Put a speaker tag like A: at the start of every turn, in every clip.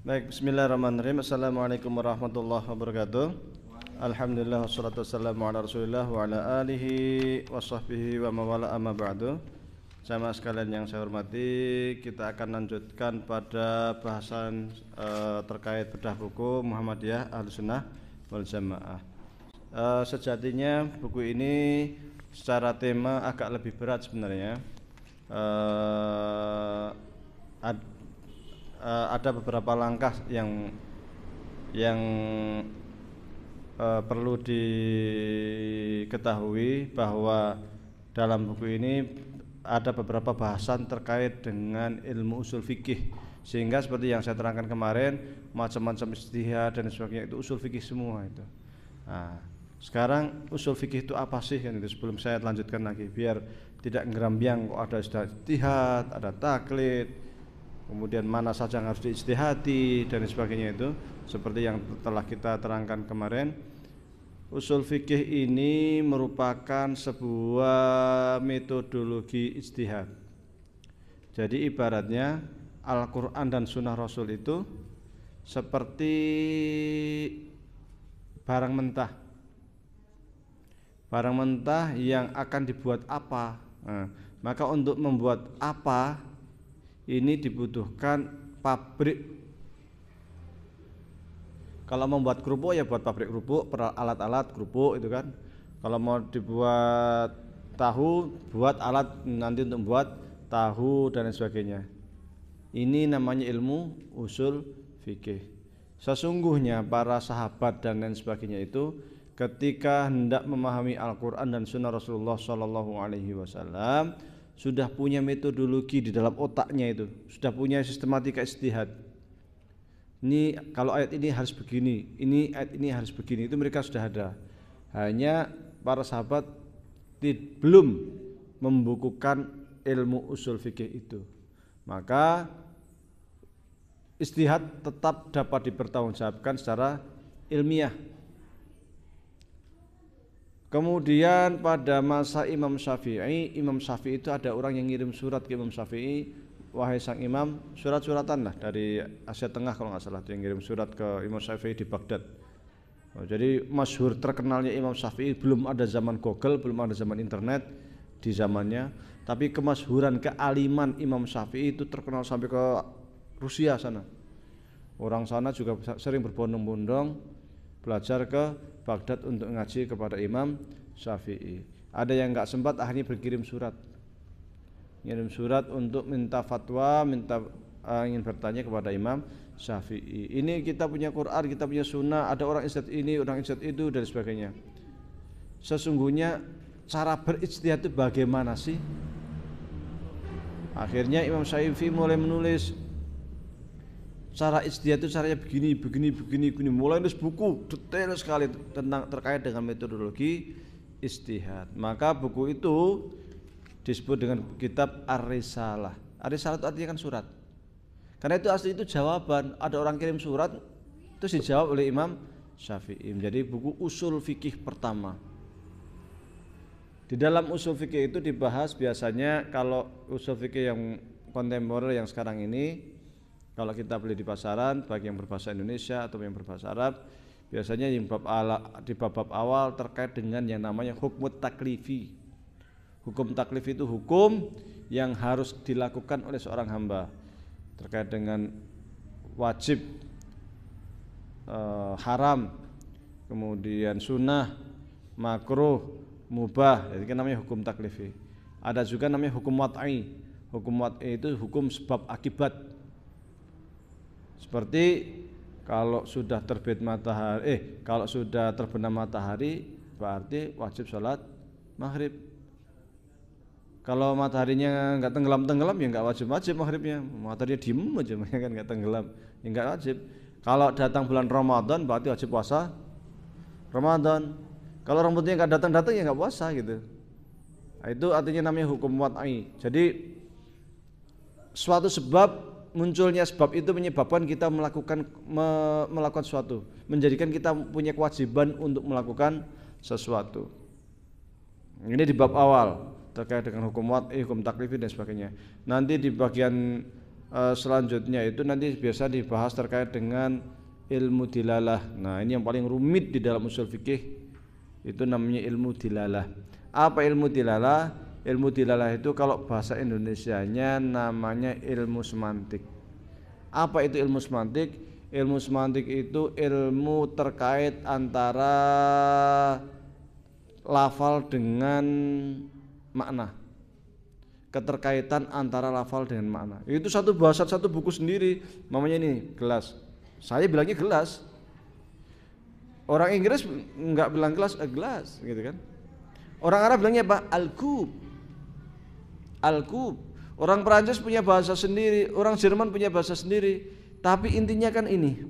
A: Baik, bismillahirrahmanirrahim. Assalamualaikum warahmatullahi wabarakatuh. Alhamdulillah wassalatu wassalamu ala Rasulillah wa ala alihi wa sahbihi wa mawala amma ba'du. Jamaah sekalian yang saya hormati, kita akan lanjutkan pada bahasan terkait bedah buku Muhammadiyah Ahlussunnah wal Jamaah. Sejatinya buku ini secara tema agak lebih berat sebenarnya. Ada beberapa langkah yang perlu diketahui bahwa dalam buku ini ada beberapa bahasan terkait dengan ilmu usul fikih, sehingga seperti yang saya terangkan kemarin, macam-macam ijtihad dan sebagainya itu usul fikih semua itu. Nah, sekarang usul fikih itu apa sih kan itu, sebelum saya lanjutkan lagi biar tidak ngerambiang kok ada ijtihad, ada taklid, kemudian mana saja yang harus diijtihadi dan sebagainya itu, seperti yang telah kita terangkan kemarin. Usul fikih ini merupakan sebuah metodologi ijtihad. Jadi ibaratnya Al-Quran dan Sunnah Rasul itu seperti barang mentah. Barang mentah yang akan dibuat apa. Nah, maka untuk membuat apa ini dibutuhkan pabrik. Kalau mau membuat kerupuk ya buat pabrik kerupuk, alat-alat kerupuk itu kan. Kalau mau dibuat tahu, buat alat nanti untuk membuat tahu dan sebagainya. Ini namanya ilmu usul fikih. Sesungguhnya para sahabat dan lain sebagainya itu ketika hendak memahami Al-Quran dan Sunnah Rasulullah SAW sudah punya metodologi di dalam otaknya itu, sudah punya sistematika ijtihad. Ini kalau ayat ini harus begini, ini ayat ini harus begini, itu mereka sudah ada. Hanya para sahabat belum membukukan ilmu usul fikih itu. Maka ijtihad tetap dapat dipertanggungjawabkan secara ilmiah. Kemudian pada masa Imam Syafi'i itu ada orang yang ngirim surat ke Imam Syafi'i, wahai sang imam, surat-suratan lah dari Asia Tengah kalau nggak salah, yang ngirim surat ke Imam Syafi'i di Baghdad. Jadi masyhur terkenalnya Imam Syafi'i, belum ada zaman Google, belum ada zaman internet di zamannya, tapi kemasyhuran kealiman Imam Syafi'i itu terkenal sampai ke Rusia sana. Orang sana juga sering berbondong-bondong belajar ke Baghdad untuk ngaji kepada Imam Syafi'i. Ada yang nggak sempat akhirnya berkirim surat, ngirim surat untuk minta fatwa, ingin bertanya kepada Imam Syafi'i. Ini kita punya Quran, kita punya Sunnah, ada orang ijtihad ini, orang ijtihad itu dan sebagainya. Sesungguhnya cara berijtihad itu bagaimana sih? Akhirnya Imam Syafi'i mulai menulis cara ijtihad itu caranya begini, mulai nulis buku detail sekali tentang terkait dengan metodologi ijtihad. Maka buku itu disebut dengan kitab Ar-Risalah. Ar-Risalah itu artinya kan surat. Karena itu asli itu jawaban, ada orang kirim surat terus dijawab oleh Imam Syafi'i. Jadi buku usul fikih pertama. Di dalam usul fikih itu dibahas biasanya, kalau usul fikih yang kontemporer yang sekarang ini, kalau kita beli di pasaran, baik yang berbahasa Indonesia atau yang berbahasa Arab, biasanya di bab awal terkait dengan yang namanya hukum taklifi. Hukum taklif itu hukum yang harus dilakukan oleh seorang hamba terkait dengan wajib, haram, kemudian sunnah, makruh, mubah. Jadi kan namanya hukum taklifi. Ada juga namanya hukum wat'i. Hukum wat'i itu hukum sebab akibat. Seperti kalau sudah terbit matahari, kalau sudah terbenam matahari berarti wajib sholat maghrib. Kalau mataharinya nggak tenggelam ya nggak wajib maghribnya. Mataharinya diem aja kan nggak tenggelam, ya nggak wajib. Kalau datang bulan Ramadan berarti wajib puasa Ramadan. Kalau rambutnya nggak datang ya nggak puasa gitu. Nah, itu artinya namanya hukum wat'i. Jadi suatu sebab, munculnya sebab itu menyebabkan kita melakukan sesuatu, menjadikan kita punya kewajiban untuk melakukan sesuatu. Ini di bab awal terkait dengan hukum wat'i, hukum taklifi dan sebagainya. Nanti di bagian selanjutnya itu nanti biasa dibahas terkait dengan ilmu dilalah. Nah, ini yang paling rumit di dalam usul fikih, itu namanya ilmu dilalah. Apa ilmu dilalah? Ilmu dilalah itu kalau bahasa Indonesianya namanya ilmu semantik. Apa itu ilmu semantik? Ilmu semantik itu ilmu terkait antara lafal dengan makna. Keterkaitan antara lafal dengan makna. Itu satu bahasa, satu buku sendiri. Namanya ini gelas. Saya bilangnya gelas. Orang Inggris enggak bilang gelas, gelas gitu kan. Orang Arab bilangnya apa? Al-kub. Al-kub. Orang Perancis punya bahasa sendiri, orang Jerman punya bahasa sendiri. Tapi intinya kan ini.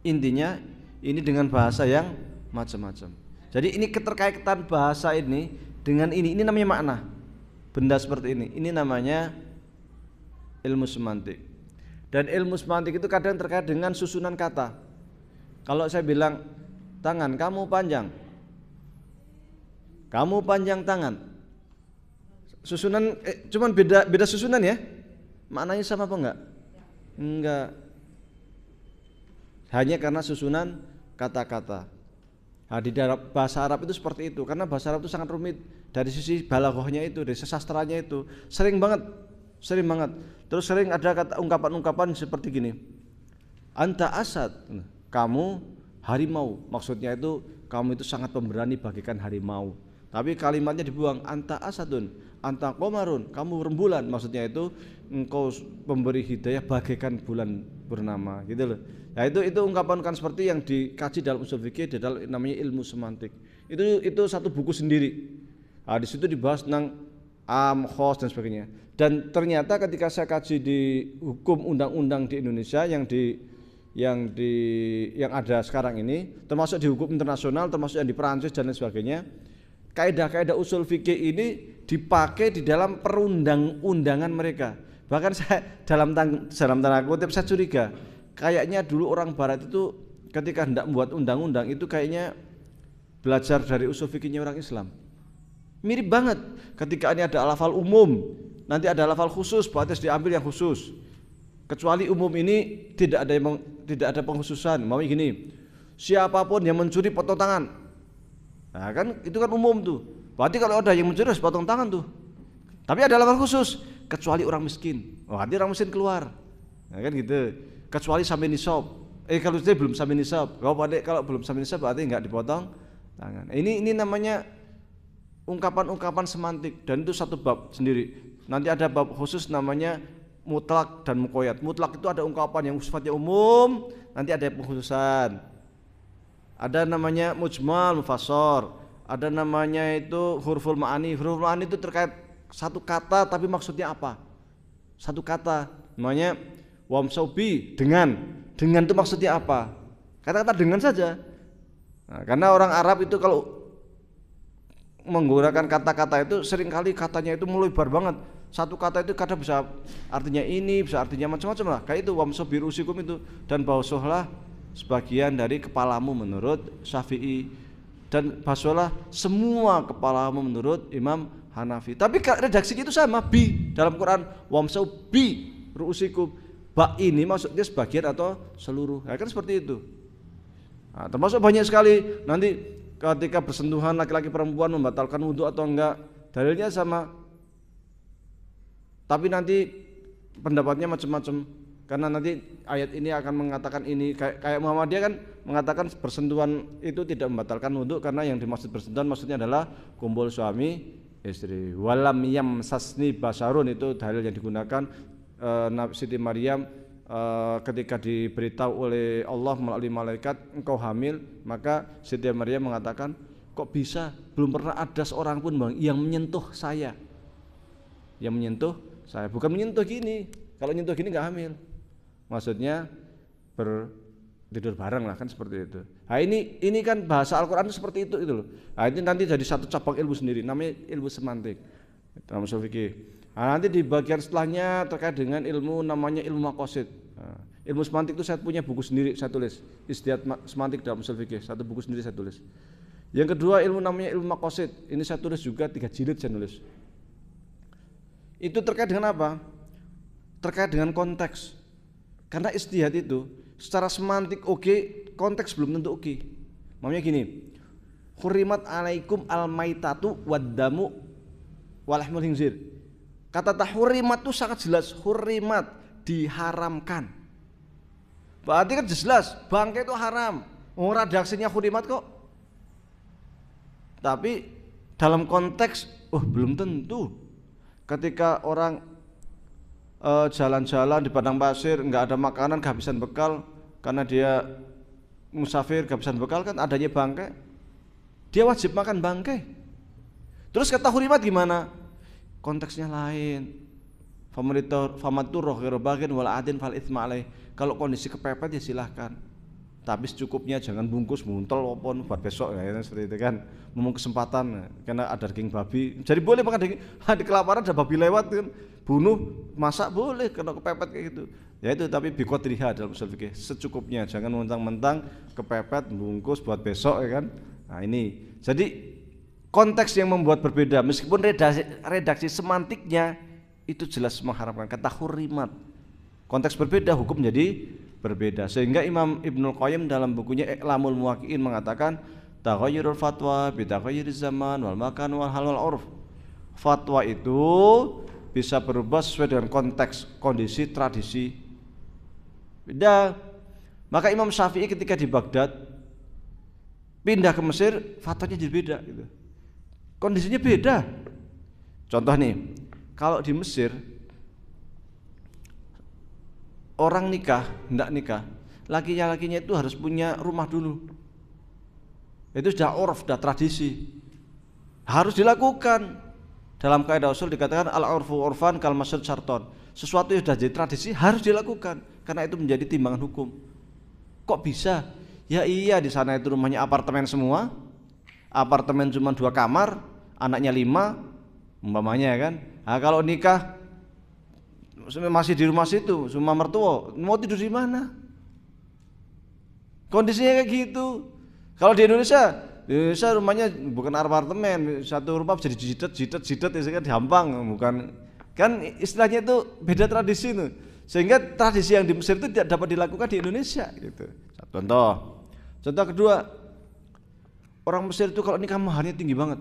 A: Intinya ini dengan bahasa yang macam-macam. Jadi ini keterkaitan bahasa ini dengan ini namanya makna. Benda seperti ini namanya ilmu semantik. Dan ilmu semantik itu kadang terkait dengan susunan kata. Kalau saya bilang tangan kamu panjang, kamu panjang tangan, susunan cuman beda susunan ya, maknanya sama apa enggak? Enggak, hanya karena susunan kata-kata. Nah, di dalam bahasa Arab itu seperti itu, karena bahasa Arab itu sangat rumit dari sisi balaghahnya itu, dari sastranya itu sering banget. Terus sering ada kata ungkapan-ungkapan seperti gini. Anta asad, kamu harimau. Maksudnya itu kamu itu sangat pemberani bagaikan harimau. Tapi kalimatnya dibuang, anta asadun, anta qamarun, kamu rembulan. Maksudnya itu engkau pemberi hidayah bagaikan bulan purnama, gitu loh. Nah, itu ungkapan seperti yang dikaji dalam usul fikih, dalam namanya ilmu semantik. Itu satu buku sendiri. Nah, di situ dibahas tentang am, khos dan sebagainya. Dan ternyata ketika saya kaji di hukum undang-undang di Indonesia yang ada sekarang ini, termasuk di hukum internasional, termasuk yang di Perancis dan lain sebagainya, kaidah-kaidah usul fikih ini dipakai di dalam perundang-undangan mereka. Bahkan saya dalam tanda kutip saya curiga, kayaknya dulu orang Barat itu ketika hendak membuat undang-undang itu kayaknya belajar dari usul fikihnya orang Islam. Mirip banget. Ketika ini ada lafal umum, nanti ada lafal khusus, berarti diambil yang khusus. Kecuali umum ini tidak ada pengkhususan. Mau gini, siapapun yang mencuri potong tangan. Nah kan itu kan umum tuh. Berarti kalau ada yang mencuri harus potong tangan tuh. Tapi ada lafal khusus, kecuali orang miskin. Oh, nanti orang miskin keluar. Nah kan gitu. Kecuali sampai nisab. Kalau dia belum sampai nisab. Kalau belum sampai nisab berarti enggak dipotong tangan. Ini namanya ungkapan-ungkapan semantik, dan itu satu bab sendiri. Nanti ada bab khusus namanya mutlak dan muqayyad. Mutlak itu ada ungkapan yang sifatnya umum, nanti ada pengkhususan. Ada namanya mujmal, mufassar. Ada namanya itu huruful ma'ani. Huruful ma'ani itu terkait satu kata tapi maksudnya apa? Satu kata namanya wamsaubi, dengan itu maksudnya apa? Kata-kata dengan saja. Nah, karena orang Arab itu kalau menggunakan kata-kata itu seringkali katanya itu melebar banget. Satu kata itu kadang bisa artinya ini, bisa artinya macam-macam lah. Kayak itu wamsau birusikum itu, dan basuhlah sebagian dari kepalamu menurut Syafi'i, dan basuhlah semua kepalamu menurut Imam Hanafi. Tapi redaksinya itu sama, bi dalam Quran wamsau bi ruusikum. Ba ini maksudnya sebagian atau seluruh. Ya kan seperti itu. Nah, termasuk banyak sekali nanti ketika bersentuhan laki-laki perempuan membatalkan wudhu atau enggak, dalilnya sama. Tapi nanti pendapatnya macam-macam, karena nanti ayat ini akan mengatakan ini, kayak Muhammadiyah kan mengatakan bersentuhan itu tidak membatalkan wudhu, karena yang dimaksud bersentuhan maksudnya adalah kumpul suami istri. Walam yamsasni basarun, itu dalil yang digunakan Siti Maryam ketika diberitahu oleh Allah melalui malaikat engkau hamil, maka Siti Maryam mengatakan kok bisa, belum pernah ada seorang pun bang yang menyentuh saya, bukan menyentuh gini, kalau menyentuh gini nggak hamil, maksudnya tidur bareng lah kan seperti itu. Nah ini kan bahasa Al-Quran seperti itu loh. Nah ini nanti jadi satu cabang ilmu sendiri, namanya ilmu semantik dalam usul fikih. Nah, nanti di bagian setelahnya terkait dengan ilmu namanya ilmu maqasid. Nah, ilmu semantik itu saya punya buku sendiri, saya tulis Istihad Semantik dalam usul fikih, satu buku sendiri saya tulis. Yang kedua ilmu namanya ilmu maqasid, ini saya tulis juga 3 jilid saya nulis. Itu terkait dengan apa? terkait dengan konteks. Karena ijtihad itu secara semantik oke, konteks belum tentu oke. Maksudnya gini, hurimat alaikum al-maitatu wad-damu walahmul khinzir. Kata hurimat itu sangat jelas, hurimat diharamkan. Berarti kan jelas, bangkai itu haram. Redaksinya hurimat kok. Tapi dalam konteks, belum tentu. Ketika orang jalan-jalan di padang pasir, nggak ada makanan, kehabisan bekal, karena dia musafir, kehabisan bekal, kan adanya bangkai, dia wajib makan bangkai. Terus kata hurimat gimana? Konteksnya lain. Famaturroh bagin wal adin fal itsma alaih. Kalau kondisi kepepet ya silahkan, tapi secukupnya, jangan bungkus muntol walaupun buat besok ya, seperti itu kan. Memang kesempatan karena ada daging babi, jadi boleh makan daging. Di kelaparan ada babi lewat kan, bunuh, masak boleh karena kepepet kayak gitu. Ya itu, tapi biqadriha dalam usul fikih, secukupnya, jangan mentang-mentang kepepet bungkus buat besok ya kan. Nah ini, jadi konteks yang membuat berbeda, meskipun redaksi semantiknya itu jelas mengharapkan kata hurimat. Konteks berbeda, hukum jadi berbeda. Sehingga Imam Ibnul Qayyim dalam bukunya I'lamul Muwaqqi'in mengatakan taghayyurul fatwa bitaghayyuriz zaman wal makan wal hal wal 'urf. Fatwa itu bisa berubah sesuai dengan konteks, kondisi, tradisi. Beda. Maka Imam Syafi'i ketika di Baghdad pindah ke Mesir, fatwanya jadi beda gitu. Kondisinya beda. Contoh nih, kalau di Mesir orang hendak nikah, lakinya itu harus punya rumah dulu. Itu sudah urf, sudah tradisi, harus dilakukan. Dalam kaidah usul dikatakan al-urfu urfan kal masjid syarton. Sesuatu yang sudah jadi tradisi harus dilakukan, karena itu menjadi timbangan hukum. Kok bisa? Ya iya, di sana itu rumahnya apartemen semua, apartemen cuma 2 kamar, anaknya 5 umpamanya kan. Nah, kalau nikah masih di rumah situ, semua mertua, mau tidur di mana? Kondisinya kayak gitu. Kalau di Indonesia rumahnya bukan apartemen, satu rumah bisa jidat ya kan, dihampang, bukan kan, istilahnya itu beda tradisi itu. Sehingga tradisi yang di Mesir itu tidak dapat dilakukan di Indonesia gitu. Contoh kedua, orang Mesir itu kalau nikah maharnya tinggi banget.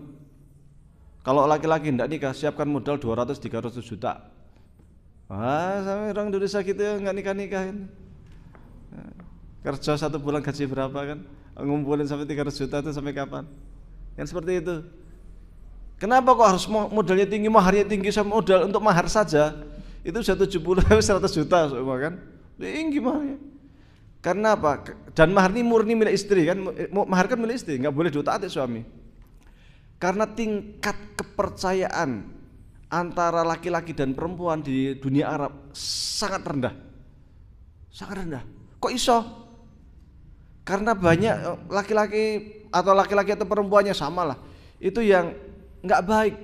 A: Kalau laki-laki hendak nikah, siapkan modal 200-300 juta. Sampai orang Indonesia gitu nggak nikah-nikahin. Kerja 1 bulan gaji berapa kan? Ngumpulin sampai 300 juta itu sampai kapan? Kan seperti itu. Kenapa kok harus modalnya tinggi, maharnya tinggi? Sama modal untuk mahar saja itu sudah 70-100 juta semua kan? Tinggi maharnya. Karena apa? Dan mahar ini murni milik istri kan? Mahar kan milik istri, nggak boleh diutak-atik suami. Karena tingkat kepercayaan antara laki-laki dan perempuan di dunia Arab sangat rendah. Kok iso? Karena banyak laki-laki atau perempuannya sama lah, itu yang nggak baik.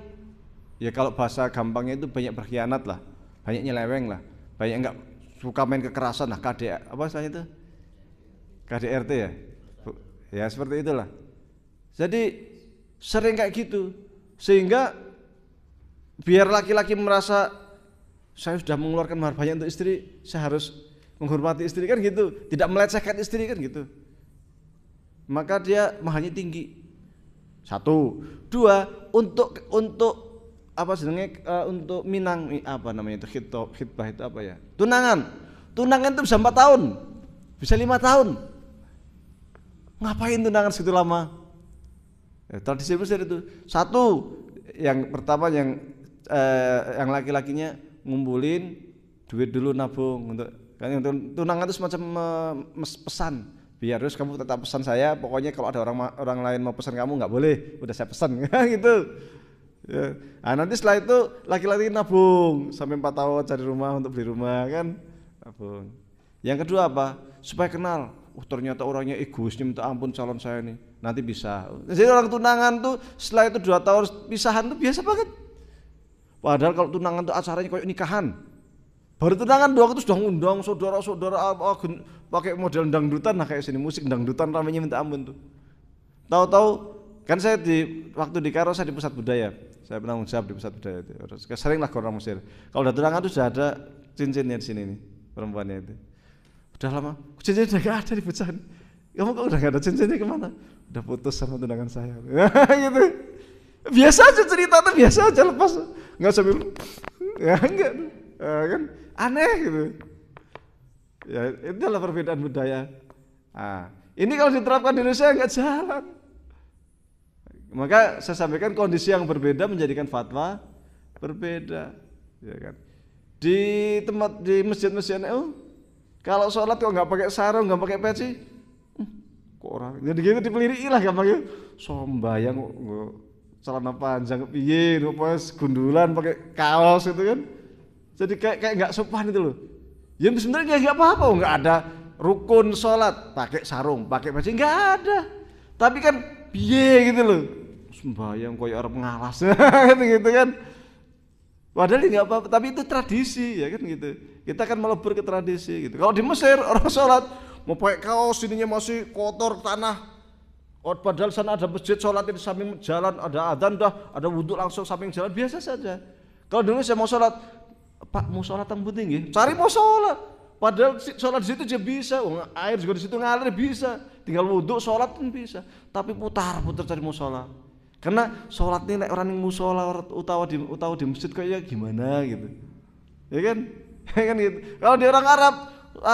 A: Ya kalau bahasa gampangnya itu banyak berkhianat lah, banyak nyeleweng lah, banyak nggak suka main kekerasan lah, apa istilahnya itu? KDRT ya? Ya seperti itulah. Jadi sering kayak gitu, sehingga biar laki-laki merasa saya sudah mengeluarkan mahar banyak untuk istri, saya harus menghormati istri kan gitu, tidak melecehkan istri kan gitu. Maka dia maharnya tinggi. 1, 2 untuk apa sebenarnya untuk minang apa namanya itu khitbah itu apa ya? Tunangan itu bisa 4 tahun, bisa 5 tahun. Ngapain tunangan segitu lama? Tradisi Mesir itu. 1, yang pertama yang laki-lakinya ngumpulin duit dulu, nabung untuk kan, tunangan itu semacam pesan, biar terus kamu tetap pesan saya, pokoknya kalau ada orang lain mau pesan kamu nggak boleh, udah saya pesan gitu ya. Nah, nanti setelah itu laki-laki nabung sampai 4 tahun cari rumah untuk beli rumah kan, nabung. Yang kedua apa? Supaya kenal, ternyata orangnya egoisnya minta ampun calon saya nih, nanti bisa. Jadi orang tunangan tuh setelah itu 2 tahun pisahan tuh biasa banget. Padahal kalau tunangan tuh acaranya kayak nikahan. Baru tunangan doang itu sudah ngundang saudara-saudara pakai model dangdutan, nah kayak sini musik dangdutan ramenya minta ampun tuh. Tahu-tahu kan saya waktu di Kairo saya di pusat budaya. Saya penanggung jawab di pusat budaya itu. Sering lah ke orang Mesir. Kalau udah tunangan tuh sudah ada cincinnya di sini nih perempuannya itu. Udah lama, cincinnya udah gak ada di pecahan. Kamu kok udah gak ada cincinnya kemana? Udah putus sama tunangan saya. Gitu. Biasa aja cerita tuh, biasa aja lepas. Nggak sambil, ya enggak, kan aneh gitu. Ya itulah perbedaan budaya. Nah, ini kalau diterapkan di Indonesia nggak jalan. Maka saya sampaikan kondisi yang berbeda menjadikan fatwa berbeda, ya kan. Di tempat di masjid-masjid NU, kalau sholat kok nggak pakai sarung, nggak pakai peci, kok orang jadi gitu dipeliri lah gampangnya. Sombayang celana panjang piye, pas gundulan pakai kaos itu kan. Jadi kayak nggak sopan itu loh. Ya sebenarnya nggak apa-apa, nggak ada rukun sholat pakai sarung, pakai peci nggak ada. Tapi kan piye gitu loh. Sembayang koyo arep ngalas gitu kan. Padahal nggak apa-apa, tapi itu tradisi ya kan gitu. Kita kan melebur ke tradisi gitu. Kalau di Mesir orang sholat mau pakai kaos ininya masih kotor tanah. Oh, padahal sana ada masjid, sholat di samping jalan, ada adzan dah, ada wudhu langsung samping jalan, biasa saja. Kalau dulu saya mau sholat, Pak mau sholat yang penting ya, cari mau sholat. Padahal sholat di situ juga bisa, air juga di situ ngalir bisa, tinggal wudhu sholat pun bisa. Tapi putar cari mau sholat. Karena sholat ini orang yang musola utawa di masjid kayak gimana gitu, ya kan, ya kan gitu. Kalau di orang Arab,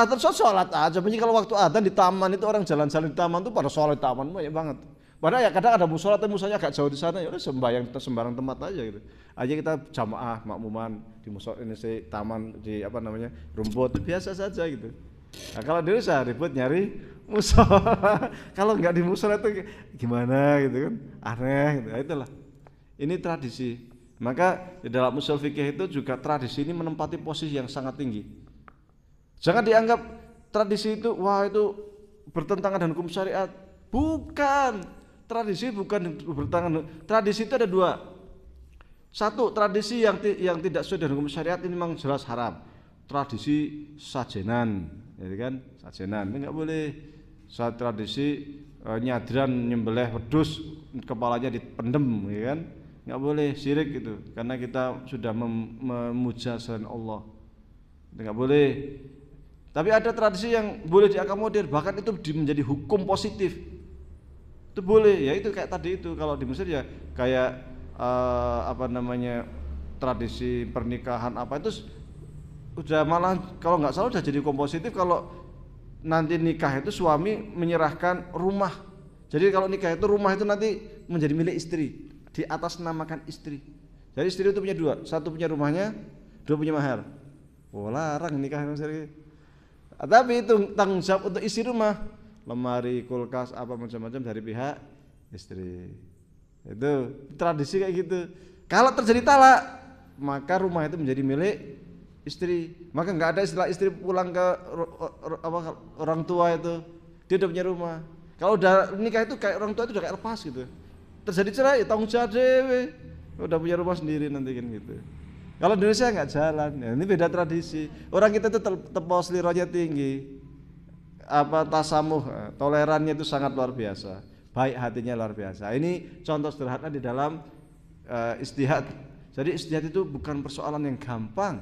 A: terus sholat aja. Tapi kalau waktu adzan di taman itu orang jalan-jalan di taman itu pada sholat di taman banyak banget. Padahal ya kadang ada musola, tapi musolanya agak jauh di sana, ya udah sembarang tempat aja gitu. Aja kita jamaah makmuman di musola ini si taman di apa namanya rumput itu biasa saja gitu. Nah, kalau di Indonesia ribut nyari musola. Kalau nggak di musola itu gimana gitu kan, aneh gitu. Nah, itulah. Ini tradisi. Maka di dalam usul fikih itu juga tradisi ini menempati posisi yang sangat tinggi. Jangan dianggap tradisi itu wah itu bertentangan dengan hukum syariat. Bukan. Tradisi bukan bertentangan. Tradisi itu ada dua. Satu, tradisi yang tidak sesuai dengan hukum syariat ini memang jelas haram. Tradisi sajenan, ya kan? Sajenan ini nggak boleh. Saat tradisi nyadran nyembelih wedhus kepalanya dipendem, ya kan? Nggak boleh, syirik gitu. Karena kita sudah memuja selain Allah. Nggak boleh. Tapi ada tradisi yang boleh diakomodir, bahkan itu menjadi hukum positif. Itu boleh, ya itu kayak tadi itu kalau di Mesir ya kayak apa namanya tradisi pernikahan apa itu udah malah kalau nggak salah udah jadi hukum positif kalau nanti nikah itu suami menyerahkan rumah. Jadi kalau nikah itu rumah itu nanti menjadi milik istri, di atas namakan istri. Jadi istri itu punya dua, satu punya rumahnya, dua punya mahar. Oh larang nikah Mesir. Tapi itu tanggung jawab untuk isi rumah, lemari, kulkas, apa macam-macam dari pihak istri. Itu tradisi kayak gitu. Kalau terjadi talak, maka rumah itu menjadi milik istri. Maka nggak ada istilah istri pulang ke orang tua itu, dia udah punya rumah. Kalau udah nikah itu kayak orang tua itu udah kayak lepas gitu. Terjadi cerai, ya tanggung jawab dewe. Udah punya rumah sendiri nanti kan gitu. Kalau di Indonesia nggak jalan, ya, ini beda tradisi. Orang kita itu tepos lironya tinggi, apa tasamuh, tolerannya itu sangat luar biasa, baik hatinya luar biasa. Ini contoh sederhana di dalam ijtihad. Jadi ijtihad itu bukan persoalan yang gampang,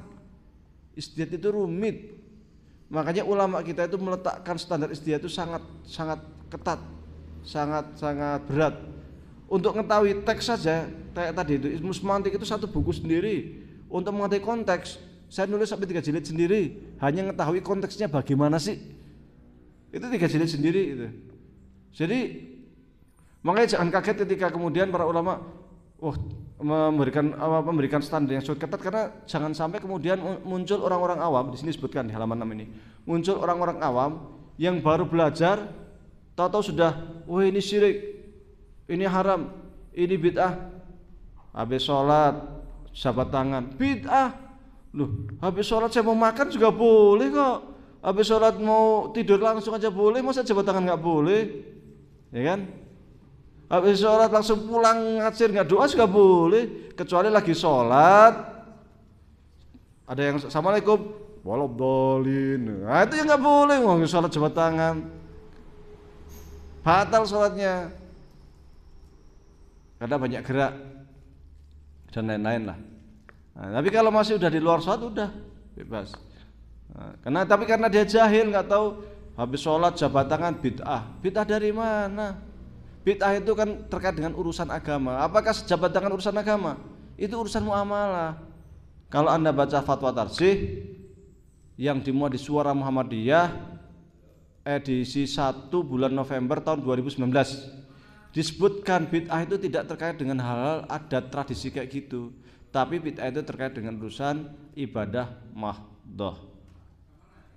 A: ijtihad itu rumit. Makanya ulama kita itu meletakkan standar ijtihad itu sangat ketat, sangat berat. Untuk mengetahui teks saja, kayak tadi itu ilmu semantik itu satu buku sendiri. Untuk mengetahui konteks, saya nulis sampai 3 jilid sendiri, hanya mengetahui konteksnya bagaimana sih. Itu 3 jilid sendiri itu. Jadi makanya jangan kaget ketika kemudian para ulama memberikan standar yang sangat ketat, karena jangan sampai kemudian muncul orang-orang awam, di sini disebutkan di halaman 6 ini. Muncul orang-orang awam yang baru belajar, tahu-tahu sudah, wah ini syirik, ini haram, ini bid'ah. Habis sholat jabat tangan, bid'ah. Loh, habis sholat saya mau makan juga boleh kok. Habis sholat mau tidur langsung aja boleh, masa jabat tangan nggak boleh, ya kan? Habis sholat langsung pulang ngacir nggak doa juga boleh, kecuali lagi sholat. Ada yang assalamualaikum, walabdolin. Nah itu yang nggak boleh, mau sholat jabat tangan, batal sholatnya, karena banyak gerak dan lain-lain lah. Nah, tapi kalau masih udah di luar sholat udah bebas. Nah, karena dia jahil, nggak tahu, habis sholat jabat tangan bid'ah. Bid'ah dari mana? Bid'ah itu kan terkait dengan urusan agama. Apakah jabat tangan urusan agama? Itu urusan muamalah. Kalau Anda baca fatwa tarsih yang dimuat di Suara Muhammadiyah edisi 1 bulan November tahun 2019, disebutkan bid'ah itu tidak terkait dengan hal-hal adat tradisi kayak gitu, tapi bid'ah itu terkait dengan urusan ibadah mahdhah.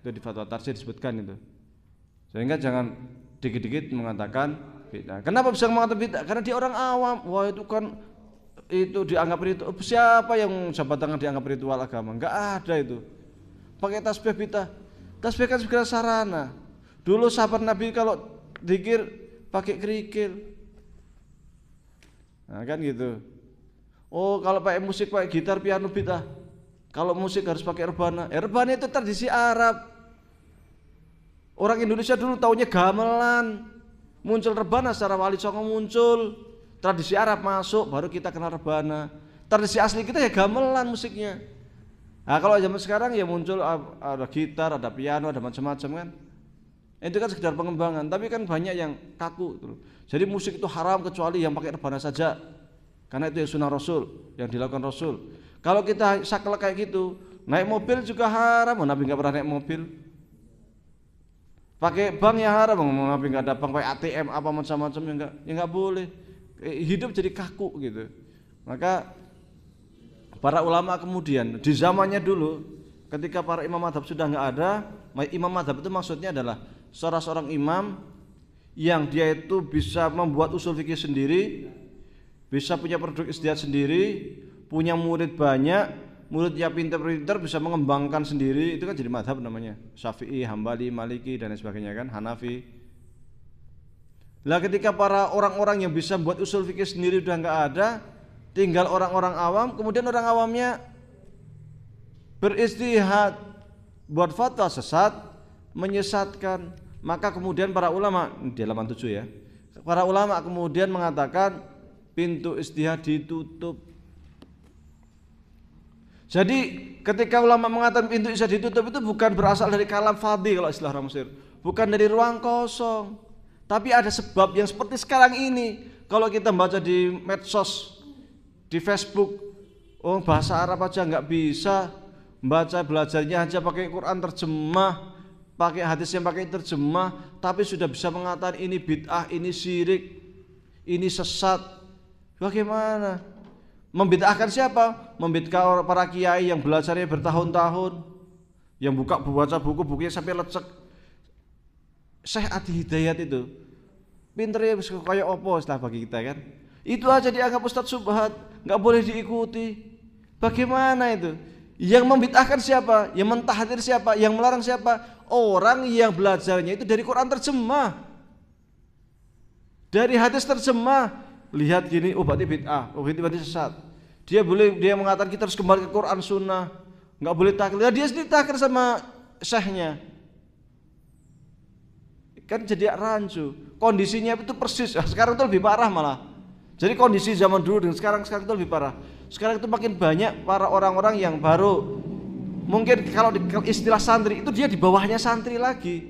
A: Itu di fatwa tarsih disebutkan itu. Sehingga jangan dikit-dikit mengatakan bid'ah. Kenapa bisa mengatakan bid'ah? Karena dia orang awam. Wah, itu kan itu dianggap ritual. Siapa yang jabat tangan dianggap ritual agama? Enggak ada itu. Pakai tasbih bid'ah. Tasbih kan segala sarana. Dulu sahabat Nabi kalau zikir pakai kerikil. Nah, kan gitu. Oh, kalau pakai musik, pakai gitar, piano bid'ah. Kalau musik harus pakai rebana. Rebana itu tradisi Arab. Orang Indonesia dulu taunya gamelan. Muncul rebana secara Wali Songo muncul. Tradisi Arab masuk, baru kita kenal rebana. Tradisi asli kita ya gamelan musiknya. Nah, kalau zaman sekarang ya muncul ada gitar, ada piano, ada macam-macam kan. Itu kan sekedar pengembangan, tapi kan banyak yang kaku gitu. Jadi musik itu haram kecuali yang pakai rebana saja. Karena itu ya sunnah Rasul, yang dilakukan Rasul. Kalau kita saklek kayak gitu, naik mobil juga haram. Nabi nggak pernah naik mobil. Pakai bank ya haram, Nabi nggak ada bank, pakai ATM apa macam-macam ya nggak boleh. Hidup jadi kaku gitu. Maka para ulama kemudian di zamannya dulu, ketika para imam mazhab sudah nggak ada, imam mazhab itu maksudnya adalah seorang imam yang dia itu bisa membuat usul fikih sendiri, bisa punya produk ijtihad sendiri, punya murid banyak, muridnya pintar-pintar, bisa mengembangkan sendiri. Itu kan jadi mazhab namanya. Syafi'i, Hambali, Maliki dan lain sebagainya kan, Hanafi. Lah ketika para orang-orang yang bisa buat usul fikih sendiri udah nggak ada, tinggal orang-orang awam, kemudian orang awamnya beristihad, buat fatwa sesat, menyesatkan. Maka kemudian para ulama, di halaman 7 ya, para ulama kemudian mengatakan pintu istihad ditutup. Jadi ketika ulama mengatakan pintu istihad ditutup itu bukan berasal dari kalam fadhi kalau istilah orang Mesir, bukan dari ruang kosong, tapi ada sebab yang seperti sekarang ini. Kalau kita baca di medsos, di Facebook, oh bahasa Arab aja nggak bisa, baca belajarnya aja pakai Quran terjemah, pakai hadis yang pakai terjemah, tapi sudah bisa mengatakan ini bid'ah, ini syirik, ini sesat. Bagaimana? Membid'ahkan siapa? Membid'ahkan para kiai yang belajarnya bertahun-tahun, yang baca buku-bukunya sampai lecek. Syekh Adi Hidayat itu pinternya kayak opo lah bagi kita kan. Itu aja dianggap ustadz subhat, nggak boleh diikuti. Bagaimana itu? Yang membid'ahkan siapa? Yang mentahdir siapa? Yang melarang siapa? Orang yang belajarnya itu dari Quran terjemah, dari hadis terjemah. Lihat gini, oh berarti bid'ah, oh berarti sesat. Dia mengatakan kita harus kembali ke Quran Sunnah, nggak boleh taklid. Dia sendiri taklid sama syekhnya, kan jadi rancu. Kondisinya itu persis. Sekarang itu lebih parah malah. Jadi kondisi zaman dulu dengan sekarang itu lebih parah. Sekarang itu makin banyak para orang-orang yang baru, mungkin kalau istilah santri itu dia di bawahnya santri lagi,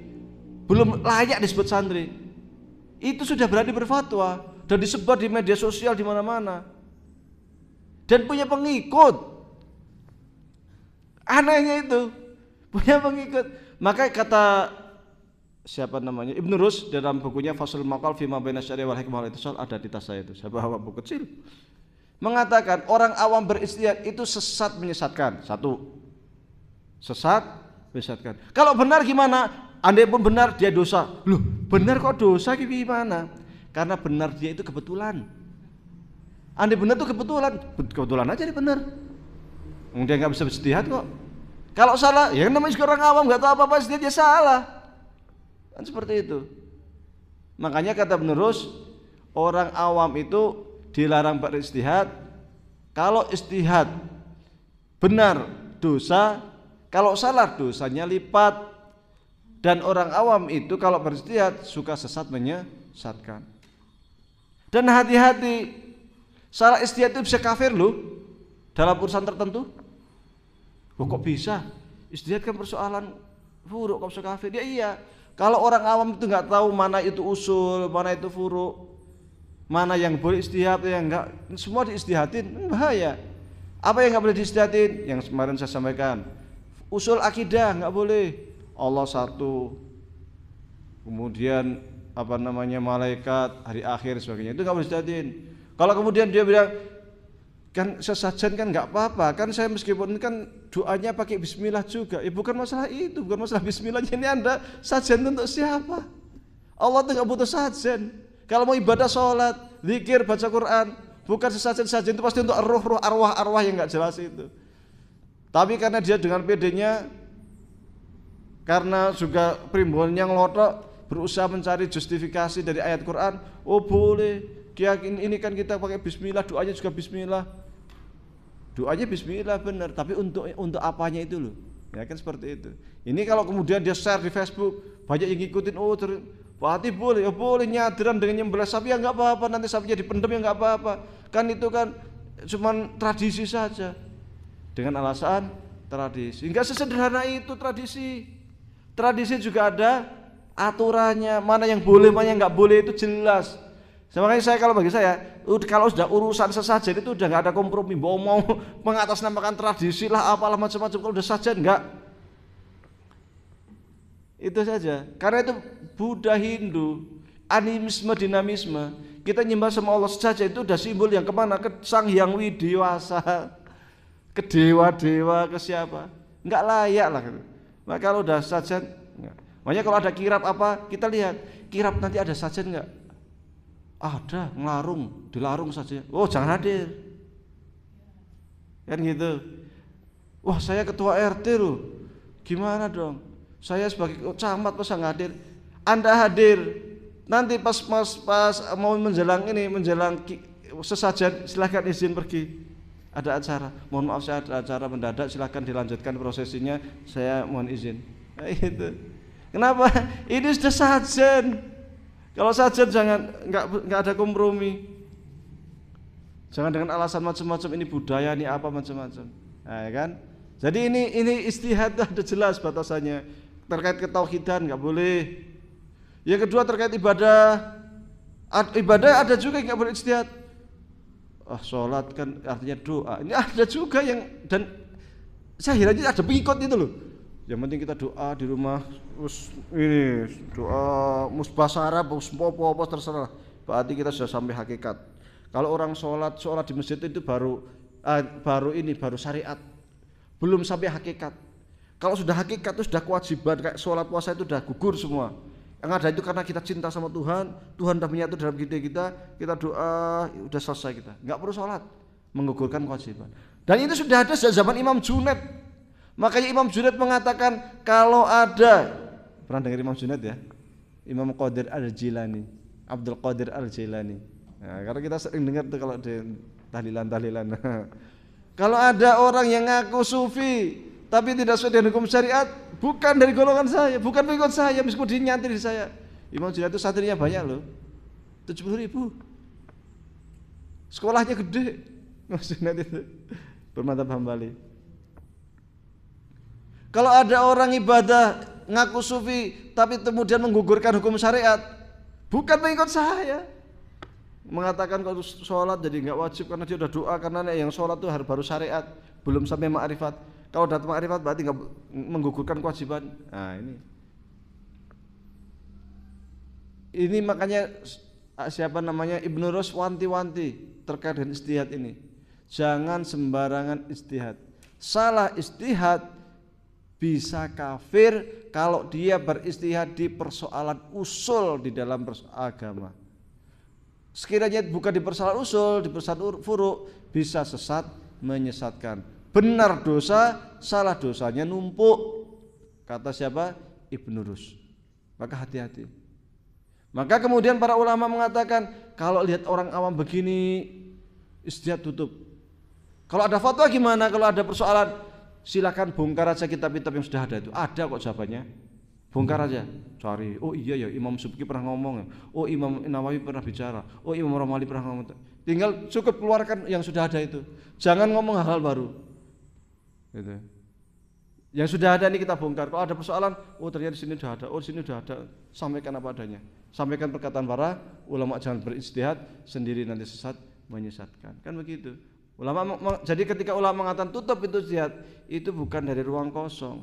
A: belum layak disebut santri. Itu sudah berani berfatwa dan disebar di media sosial di mana-mana dan punya pengikut. Anehnya itu punya pengikut. Maka kata siapa namanya Ibnu Rus dalam bukunya Faslul Maqal fi ma baina syariah wal hikmah wal ittisal, ada di tas saya itu. Saya bawa buku kecil. Mengatakan orang awam beristihad itu sesat menyesatkan. Satu, sesat menyesatkan. Kalau benar gimana? Andai pun benar dia dosa. Loh, benar kok dosa gimana? Karena benar dia itu kebetulan. Andai benar itu kebetulan aja dia benar. Dia nggak bisa beristihad kok. Kalau salah, ya namanya juga orang awam nggak tahu apa-apa, dia salah. Kan seperti itu. Makanya kata Ibnu Rus, orang awam itu dilarang beristihad. Kalau istihad benar dosa, kalau salah dosanya lipat. Dan orang awam itu kalau beristihad suka sesat menyesatkan. Dan hati-hati, salah istihad itu bisa kafir loh dalam urusan tertentu. Oh, kok bisa? Ijtihad kan persoalan furu' kok bisa kafir? Ya iya. Kalau orang awam itu nggak tahu mana itu usul, mana itu furu', mana yang boleh ijtihad, yang enggak, semua diijtihadin, bahaya. Apa yang nggak boleh diijtihadin? Yang kemarin saya sampaikan, usul akidah nggak boleh. Allah satu, kemudian apa namanya malaikat, hari akhir sebagainya, itu nggak boleh diijtihadin. Kalau kemudian dia bilang kan sesajen kan nggak apa-apa, kan saya meskipun kan doanya pakai bismillah juga, ya bukan masalah itu, bukan masalah bismillahnya. Ini Anda sajen untuk siapa? Allah tuh nggak butuh sajen. Kalau mau ibadah sholat, zikir, baca Quran, bukan sesajen-sajen, itu pasti untuk roh-roh, arwah-arwah yang nggak jelas itu. Tapi karena dia dengan pedenya, karena juga primbonnya ngelotok, berusaha mencari justifikasi dari ayat Quran, oh boleh, ini kan kita pakai bismillah, doanya juga bismillah. Doanya bismillah benar, tapi untuk apanya itu loh. Ya kan seperti itu. Ini kalau kemudian dia share di Facebook, banyak yang ngikutin, oh berarti boleh, ya boleh nyadran dengan nyembelih sapi ya nggak apa-apa, nanti sapinya dipendem ya nggak apa-apa. Kan itu kan cuman tradisi saja. Dengan alasan tradisi. Enggak sesederhana itu tradisi. Tradisi juga ada aturannya, mana yang boleh, mana yang nggak boleh itu jelas. Makanya saya kalau bagi saya, kalau sudah urusan sesajen itu udah nggak ada kompromi. Mau mengatasnamakan tradisi lah, apalah macam-macam. Kalau udah sajen nggak, itu saja. Karena itu Buddha, Hindu, animisme, dinamisme. Kita nyembah sama Allah saja itu udah simbol yang kemana? Ke Sang Hyang Widiwasa, ke dewa-dewa, ke siapa? Nggak layak lah. Maka kalau udah sajen, enggak. Makanya kalau ada kirap apa, kita lihat kirap nanti ada sajen nggak? Ada, ngelarung, dilarung saja. Oh jangan hadir, kan gitu. Wah saya ketua RT loh, gimana dong? Saya sebagai camat masa nggak hadir? Anda hadir, nanti pas mau menjelang sesajen silahkan izin pergi. Ada acara, mohon maaf saya ada acara mendadak, silahkan dilanjutkan prosesinya, saya mohon izin. Nah, itu. Kenapa? Ini sudah sajen. Kalau saja jangan nggak ada kompromi. Jangan dengan alasan macam-macam, ini budaya, ini apa macam-macam. Nah, ya kan? Jadi ini ijtihad ada jelas batasannya. Terkait ketauhidan nggak boleh. Yang kedua terkait ibadah. Ibadah ada juga yang nggak boleh ijtihad. Sholat kan artinya doa. Ini ada juga yang, dan saya heran ada pengikut itu loh. Yang penting kita doa di rumah, ini doa musbasara, muspopo, terserah. Berarti kita sudah sampai hakikat. Kalau orang sholat di masjid itu baru syariat, belum sampai hakikat. Kalau sudah hakikat itu sudah kewajiban, kayak sholat puasa itu sudah gugur semua. Yang ada itu karena kita cinta sama Tuhan, Tuhan sudah menyatu dalam kita doa, sudah selesai kita. Nggak perlu sholat, menggugurkan kewajiban. Dan itu sudah ada sejak zaman Imam Junaid. Makanya Imam Junaid mengatakan kalau ada, pernah dengar Imam Junaid ya? Imam Qadir Al-Jilani, Abdul Qadir Al-Jilani. Nah, karena kita sering dengar tuh kalau di tahlilan. Kalau ada orang yang ngaku sufi tapi tidak sesuai dengan hukum syariat, bukan dari golongan saya, bukan pengikut saya, meskipun dia nyantir di saya. Imam Junaid itu santrinya banyak loh, 70.000. Sekolahnya gede, Imam Junaid itu bermadzhab Hambali. Kalau ada orang ibadah ngaku sufi tapi kemudian menggugurkan hukum syariat, bukan pengikut saya. Mengatakan kalau sholat jadi nggak wajib karena dia udah doa, karena yang sholat itu baru syariat, belum sampai ma'rifat. Kalau udah ma'rifat berarti nggak menggugurkan kewajiban. Nah ini makanya siapa namanya Ibnu Rus wanti-wanti terkait dengan ijtihad ini. Jangan sembarangan ijtihad. Salah ijtihad bisa kafir kalau dia beristihad di persoalan usul di dalam agama. Sekiranya bukan di persoalan usul, di persoalan furu, bisa sesat, menyesatkan. Benar dosa, salah dosanya numpuk. Kata siapa? Ibnu Rus. Maka hati-hati. Maka kemudian para ulama mengatakan kalau lihat orang awam begini, istihad tutup. Kalau ada fatwa gimana? Kalau ada persoalan, silakan bongkar aja kitab-kitab yang sudah ada itu. Ada kok jawabannya. Bongkar aja, cari. Oh iya ya, Imam Subki pernah ngomong ya. Oh Imam Nawawi pernah bicara. Oh Imam Romali pernah ngomong. Tinggal cukup keluarkan yang sudah ada itu. Jangan ngomong hal-hal baru. Gitu. Yang sudah ada ini kita bongkar. Kalau ada persoalan, oh ternyata di sini sudah ada, oh di sini sudah ada, sampaikan apa adanya. Sampaikan perkataan para ulama, jangan berijtihad sendiri nanti sesat menyesatkan. Kan begitu. Jadi ketika ulama mengatakan tutup pintu ijtihad, itu bukan dari ruang kosong,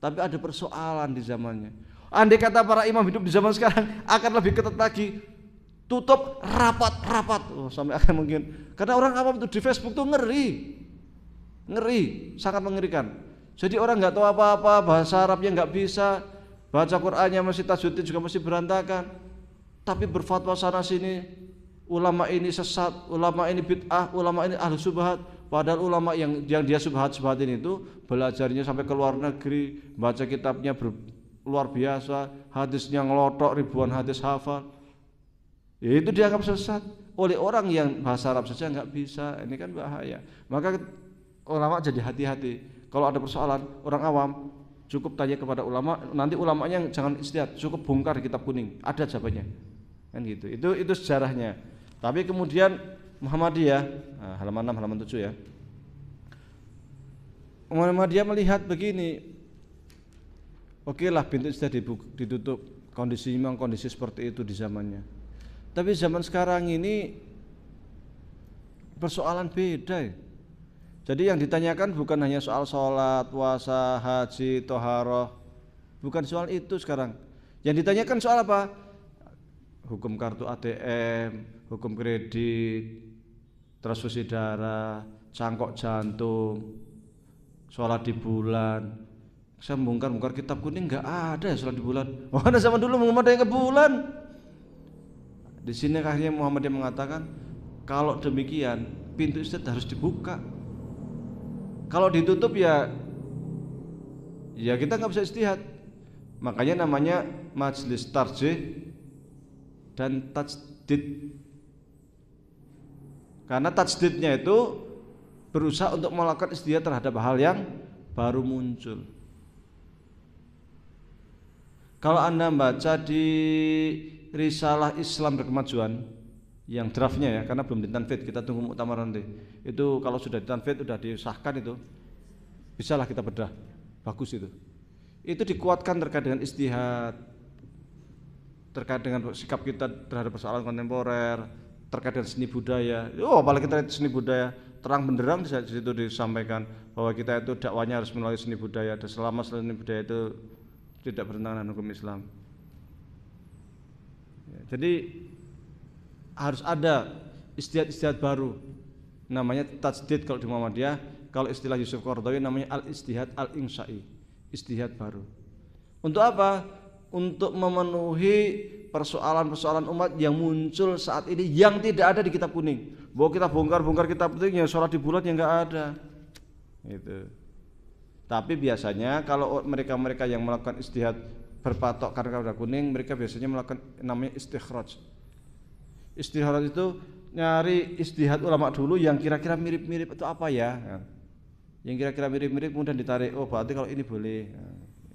A: tapi ada persoalan di zamannya. Andai kata para imam hidup di zaman sekarang akan lebih ketat lagi. Tutup rapat. Oh, sampai akan mungkin. Karena orang awam itu di Facebook tuh ngeri, sangat mengerikan. Jadi orang nggak tahu apa-apa, bahasa Arabnya nggak bisa, baca Qur'annya masih tajwidnya juga masih berantakan, tapi berfatwa sana sini, ulama ini sesat, ulama ini bid'ah, ulama ini ahlu subhat. Padahal ulama yang dia subhat-subhatin itu belajarnya sampai ke luar negeri, baca kitabnya luar biasa, hadisnya ngelotok ribuan hadis hafal. Ya itu dianggap sesat oleh orang yang bahasa Arab saja nggak bisa. Ini kan bahaya. Maka ulama jadi hati-hati. Kalau ada persoalan orang awam cukup tanya kepada ulama, nanti ulamanya jangan ijtihad, cukup bongkar di kitab kuning, ada jawabannya. Kan gitu. Itu sejarahnya. Tapi kemudian Muhammadiyah, halaman 6 halaman 7 ya. Muhammadiyah melihat begini. Oke lah pintu ijtihad ditutup, kondisi seperti itu di zamannya. Tapi zaman sekarang ini persoalan beda ya. Jadi yang ditanyakan bukan hanya soal sholat, puasa, haji, toharoh, bukan soal itu sekarang. Yang ditanyakan soal apa? Hukum kartu ATM, hukum kredit, transfusi darah, cangkok jantung, sholat di bulan. Saya bongkar kitab kuning nggak ada ya sholat di bulan. Mana zaman dulu Muhammad yang ke bulan. Di sini akhirnya Muhammadiyah mengatakan kalau demikian pintu ijtihad harus dibuka. Kalau ditutup ya kita nggak bisa ijtihad. Makanya namanya majelis tarjih dan tajdid. Karena tajdidnya itu berusaha untuk melakukan ijtihad terhadap hal yang baru muncul. Kalau Anda baca di Risalah Islam Berkemajuan yang draftnya ya, karena belum ditanfid, kita tunggu muktamar nanti. Itu kalau sudah ditanfid, sudah disahkan itu, bisalah kita bedah, bagus itu. Itu dikuatkan terkait dengan ijtihad, terkait dengan sikap kita terhadap persoalan kontemporer, terkait dengan seni budaya. Apalagi terkait seni budaya, terang benderang di situ disampaikan bahwa kita itu dakwanya harus melalui seni budaya, dan selama seni budaya itu tidak bertentangan dengan hukum Islam. Jadi harus ada ijtihad baru, namanya tajdid kalau di Muhammadiyah. Kalau istilah Yusuf Qaradawi namanya al-ijtihad al-insya'i, ijtihad baru. Untuk apa? Untuk memenuhi persoalan-persoalan umat yang muncul saat ini yang tidak ada di kitab kuning. Bahwa kita bongkar kitab kuning yang sholat di bulan yang nggak ada. Itu. Tapi biasanya kalau mereka yang melakukan ijtihad berpatok karena kitab kuning, mereka biasanya melakukan namanya istikhraj. Istikhraj itu nyari ijtihad ulama dulu yang kira-kira mirip-mirip itu apa ya? Yang kira-kira mirip-mirip kemudian ditarik. Oh berarti kalau ini boleh.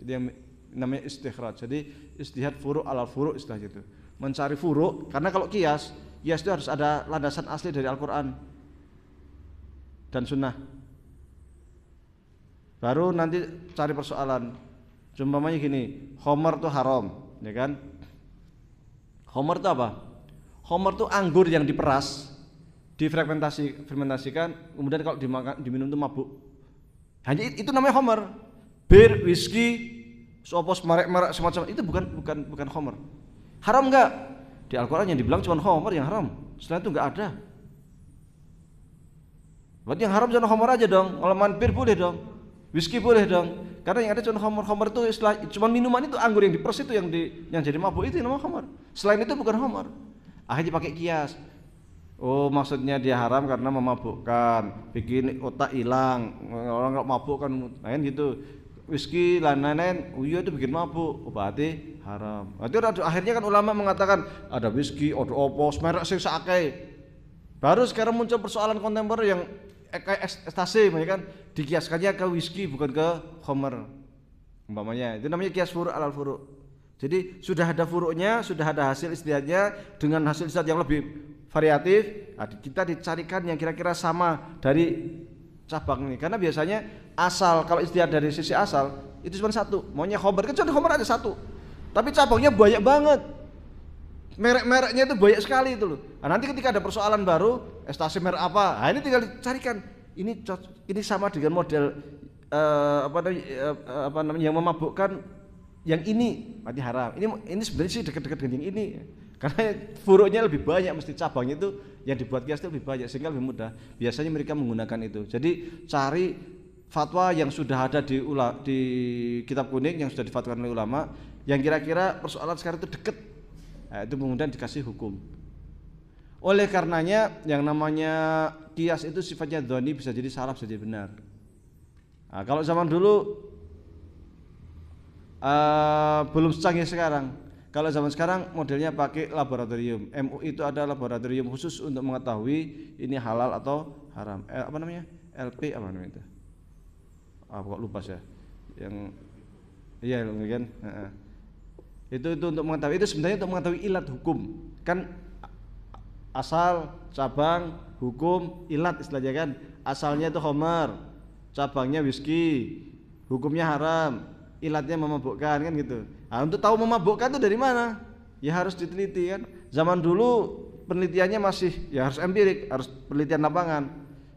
A: Itu yang namanya istikhraj. Jadi ijtihad furu' ala furu' istilah itu. Mencari furu', karena kalau kias itu harus ada landasan asli dari Al-Qur'an dan Sunnah. Baru nanti cari persoalan. Umpamanya gini, khamar itu haram, ya kan? Khamar itu apa? Khamar itu anggur yang diperas, difermentasikan, kemudian kalau diminum itu mabuk. Hanya itu namanya khamar. Bir, whisky, sopos merek-merek semacam itu bukan khamar. Haram enggak? Di Al-Qur'an yang dibilang cuma khamar yang haram. Setelah itu enggak ada. Berarti yang haram cuma khamar aja dong. Kalau bir boleh dong. Whisky boleh dong. Karena yang ada cuma khamar. Khamar itu istilah cuma minuman itu, anggur yang diperes itu yang jadi mabuk itu namanya khamar. Selain itu bukan khamar. Akhirnya pakai kias. Oh maksudnya dia haram karena memabukkan, bikin otak hilang. Orang kalau mabuk kan lain gitu. Whisky lain-lain, itu bikin mabuk. Berarti haram. Berarti akhirnya kan ulama mengatakan ada whisky, ada opos, merek sing sakit. Baru sekarang muncul persoalan kontemporer yang kayak ekstasi, ya kan? Dikiaskannya ke whisky bukan ke khamar. Umpamanya itu namanya kias furu' alal furu'. Jadi sudah ada furu'nya, sudah ada hasil ijtihadnya dengan hasil ijtihad yang lebih variatif. Kita dicarikan yang kira-kira sama dari cabang ini. Karena biasanya asal, kalau istihad dari sisi asal itu cuma satu, maunya khobar, kecuali khobar ada satu, tapi cabangnya banyak banget, merek-mereknya itu banyak sekali itu loh. Nah, nanti ketika ada persoalan baru, ekstasi merek apa, nah ini tinggal dicarikan, ini sama dengan model apa namanya yang memabukkan, yang ini mati haram, ini sebenarnya sih dekat-dekat dengan yang ini, karena furu'nya lebih banyak, mesti cabangnya itu yang dibuat kias itu lebih banyak sehingga lebih mudah. Biasanya mereka menggunakan itu. Jadi cari fatwa yang sudah ada di kitab kuning yang sudah difatwakan oleh ulama, yang kira-kira persoalan sekarang itu dekat, nah, itu kemudian dikasih hukum. Oleh karenanya yang namanya kias itu sifatnya dhoni, bisa jadi salah bisa jadi benar. Nah, kalau zaman dulu belum secanggih sekarang. Kalau zaman sekarang modelnya pakai laboratorium. MUI itu ada laboratorium khusus untuk mengetahui ini halal atau haram. Apa namanya? LP apa namanya itu? Kok lupa saya. Yang iya kan? Itu untuk mengetahui, itu sebenarnya untuk mengetahui ilat hukum. Kan asal, cabang, hukum, ilat istilahnya kan. Asalnya itu khamar, cabangnya whisky, hukumnya haram, ilatnya memabukkan kan gitu. Nah, untuk tahu memabukkan itu dari mana? Ya harus diteliti kan. Zaman dulu penelitiannya masih ya harus empirik, harus penelitian lapangan.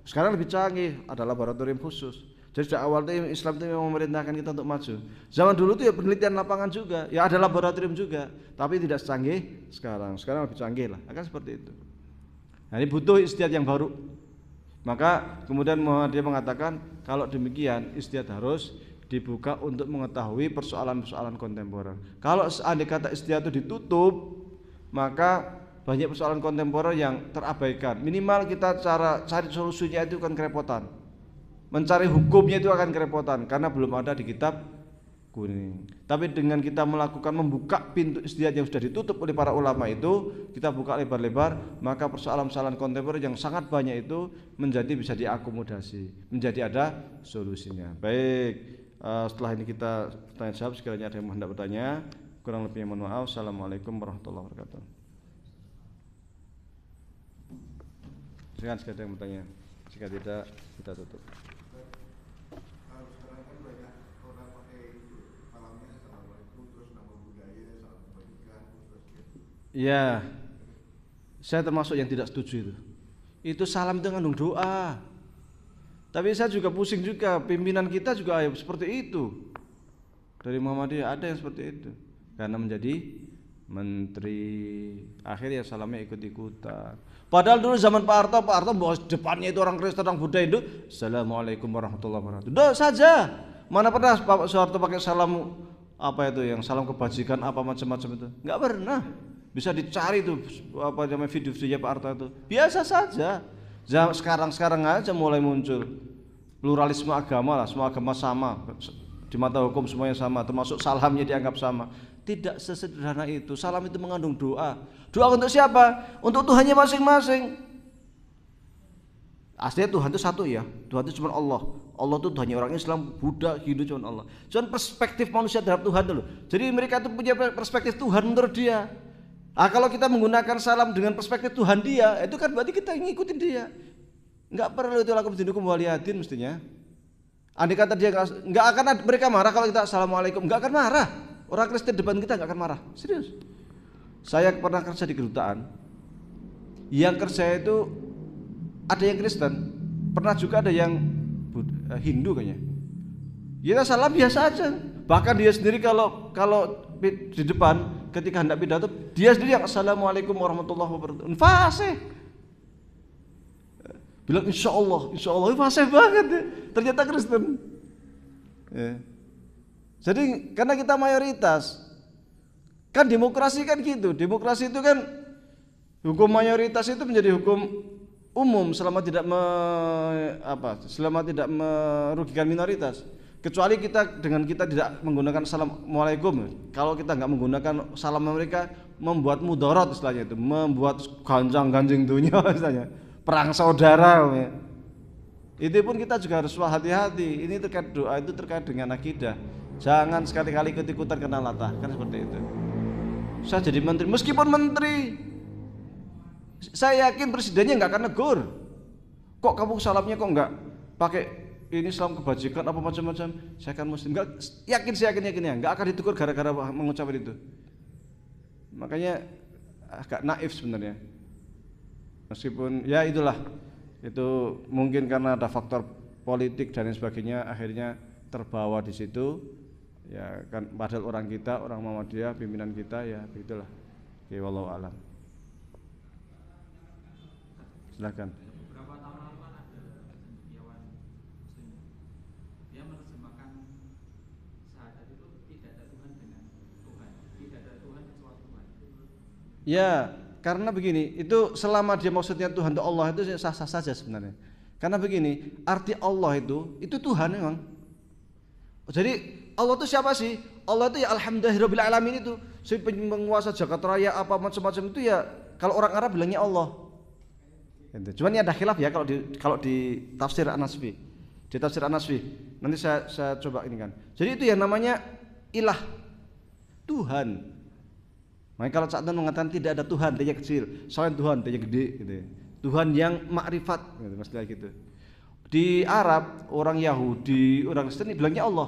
A: Sekarang lebih canggih, ada laboratorium khusus. Jadi sejak awal itu Islam itu memang memerintahkan kita untuk maju. Zaman dulu itu ya penelitian lapangan juga, ya ada laboratorium juga, tapi tidak secanggih sekarang. Sekarang lebih canggih lah, akan seperti itu. Nah, ini butuh ijtihad yang baru. Maka kemudian dia mengatakan kalau demikian ijtihad harus dibuka untuk mengetahui persoalan-persoalan kontemporer. Kalau andai kata ijtihad itu ditutup, maka banyak persoalan kontemporer yang terabaikan. Minimal kita cari solusinya itu kan kerepotan. Mencari hukumnya itu akan kerepotan karena belum ada di kitab kuning. Tapi dengan kita melakukan membuka pintu ijtihad yang sudah ditutup oleh para ulama itu, kita buka lebar-lebar, maka persoalan-persoalan kontemporer yang sangat banyak itu menjadi bisa diakomodasi, menjadi ada solusinya. Baik. Setelah ini kita tanya jawab, sekiranya ada yang hendak bertanya, kurang lebihnya mohon maaf. Assalamualaikum warahmatullahi wabarakatuh. Silakan jika ada yang bertanya, jika tidak kita tutup.
B: Sekarang kan banyak orang pakai salamnya assalamualaikum, terus nama budaya, salam kebajikan, terus gitu.
A: Iya, saya termasuk yang tidak setuju itu. Itu salam itu mengandung doa. Tapi saya juga pusing juga, pimpinan kita juga seperti itu. Dari Muhammadiyah ada yang seperti itu. Karena menjadi menteri, akhirnya salamnya ikut-ikutan. Padahal dulu zaman Pak Harto bahwa depannya itu orang Kristen, orang Buddha itu Assalamualaikum warahmatullahi wabarakatuh. Doa saja. Mana pernah Pak Soeharto pakai salam apa itu yang salam kebajikan apa macam-macam itu? Enggak pernah. Bisa dicari tuh apa namanya video-videonya Pak Harto itu. Biasa saja. Sekarang aja mulai muncul pluralisme agama lah, semua agama sama di mata hukum, semuanya sama, termasuk salamnya dianggap sama. Tidak sesederhana itu. Salam itu mengandung doa. Doa untuk siapa? Untuk Tuhannya masing-masing. Aslinya Tuhan itu satu ya. Tuhan itu cuma Allah. Allah itu Tuhannya orang Islam, Buddha, Hindu cuma Allah. Cuma perspektif manusia terhadap Tuhan dulu. Jadi mereka itu punya perspektif Tuhan menurut dia. Nah, kalau kita menggunakan salam dengan perspektif Tuhan dia, itu kan berarti kita ngikutin dia. Enggak perlu itu lakum dinukum waliyadin mestinya. Andai kata dia enggak akan mereka marah kalau kita assalamualaikum, enggak akan marah. Orang Kristen depan kita enggak akan marah. Serius. Saya pernah kerja di kedutaan. Yang kerja itu ada yang Kristen, pernah juga ada yang Hindu kayaknya. Ya salam biasa aja. Bahkan dia sendiri kalau di depan ketika hendak pidato, dia sendiri yang assalamualaikum warahmatullahi wabarakatuh. Fasih. Bilang insya Allah fasih banget ya. Ternyata Kristen. Ya. Jadi karena kita mayoritas, kan demokrasi kan gitu. Demokrasi itu kan hukum mayoritas itu menjadi hukum umum selama tidak merugikan minoritas. Kecuali kita tidak menggunakan assalamualaikum. Kalau kita nggak menggunakan salam mereka, membuat mudarat istilahnya itu, membuat ganjang-ganjing dunia istilahnya, perang saudara. Ya. Itu pun kita juga harus hati-hati. Ini terkait doa, itu terkait dengan akidah. Jangan sekali-kali ikut-ikutan kena latah, kan seperti itu. Saya jadi menteri, meskipun menteri, saya yakin presidennya nggak akan negur. Kok kamu salamnya kok nggak pakai ini Islam kebajikan apa macam-macam, saya akan muslim. Enggak, saya yakin ya, enggak akan ditegur gara-gara mengucapkan itu. Makanya agak naif sebenarnya. Meskipun ya itulah, itu mungkin karena ada faktor politik dan lain sebagainya, akhirnya terbawa di situ. Ya kan, padahal orang kita, orang Muhammadiyah, pimpinan kita ya begitulah. Oke, wallahu alam. Silakan.
C: Beberapa tahun lalu kan ada cendekiawan muslim, dia menerjemahkan syahadat itu tidak ada Tuhan dengan Tuhan, tidak ada Tuhan kecuali Tuhan.
A: Ya, karena begini, itu selama dia maksudnya Tuhan itu Allah itu sah-sah saja sebenarnya. Karena begini, arti Allah itu Tuhan memang. Jadi Allah itu siapa sih? Allah itu ya alhamdulillahirabbil alamin itu, si penguasa jagat raya apa macam-macam itu ya, kalau orang Arab bilangnya Allah. Gitu. Cuman ini ada khilaf ya kalau di tafsir An-Nasfi. Di tafsir An-Nasfi. Nanti saya coba ini kan. Jadi itu yang namanya ilah, Tuhan. Makanya kalau saat itu mengatakan tidak ada Tuhan, dia kecil, selain Tuhan, dia gede gitu. Tuhan yang makrifat gitu, maksudnya gitu. Di Arab, orang Yahudi, orang Kristen bilangnya Allah.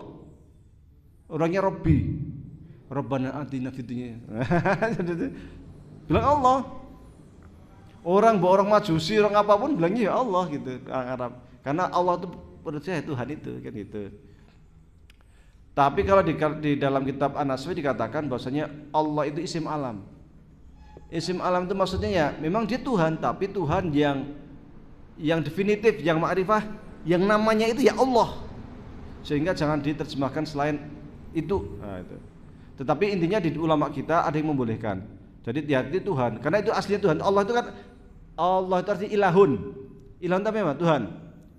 A: Orangnya Robbi. Rabbana atina fid dunya. Bilang Allah. Orang Majusi, orang apapun bilangnya ya Allah gitu, orang Arab. Karena Allah itu percaya Tuhan itu kan gitu. Tapi kalau di dalam kitab An-Nasfi dikatakan bahwasanya Allah itu isim alam. Isim alam itu maksudnya ya memang dia Tuhan, tapi Tuhan yang definitif, yang ma'rifah, yang namanya itu ya Allah. Sehingga jangan diterjemahkan selain itu. Nah, itu. Tetapi intinya di ulama kita ada yang membolehkan. Jadi hati Tuhan, karena itu aslinya Tuhan. Allah itu kan, Allah itu artinya ilahun. Ilahun itu apa? Tuhan.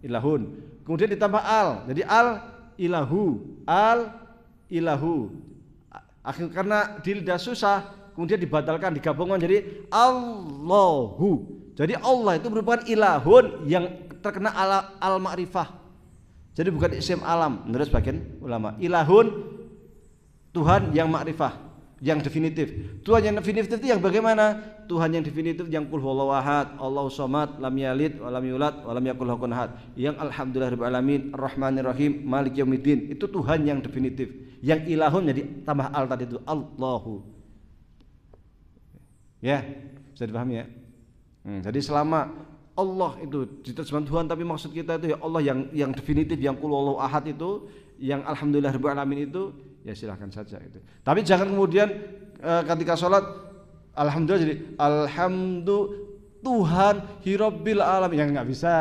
A: Ilahun. Kemudian ditambah al. Jadi al ilahu. Akhirnya karena di lidah susah, kemudian dibatalkan, digabungkan jadi Allahu. Jadi Allah itu merupakan ilahun yang terkena al ma'rifah. Jadi bukan isim alam menurut sebagian ulama. Ilahun, Tuhan yang ma'rifah, yang definitif. Tuhan yang definitif itu yang bagaimana? Tuhan yang definitif yang qul huwallahu ahad, Allahus samad, lam yalid wa lam yulad wa lam yakul lahu kufuwan ahad. Yang alhamdulillahirabbil alamin, arrahmanir rahim, maliki yaumiddin. Itu Tuhan yang definitif. Yang ilahun jadi tambah al tadi itu Allahu. Ya, bisa dipahami ya? Jadi selama Allah itu diterjemahkan Tuhan, tapi maksud kita itu ya Allah yang definitif, yang qul huwallahu ahad itu, yang alhamdulillahirabbil alamin itu, ya silahkan saja itu. Tapi jangan kemudian ketika sholat alhamdulillah jadi Tuhan hirabbil alamin, yang nggak bisa.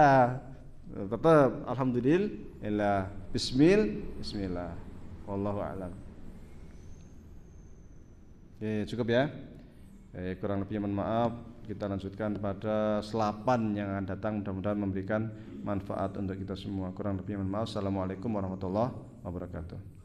A: Tetap alhamdulillah, bismillah, wallahu a'lam. Oke, cukup ya. Kurang lebihnya mohon maaf. Kita lanjutkan pada selapan yang akan datang, mudah-mudahan memberikan manfaat untuk kita semua. Kurang lebihnya mohon maaf. Assalamualaikum warahmatullahi wabarakatuh.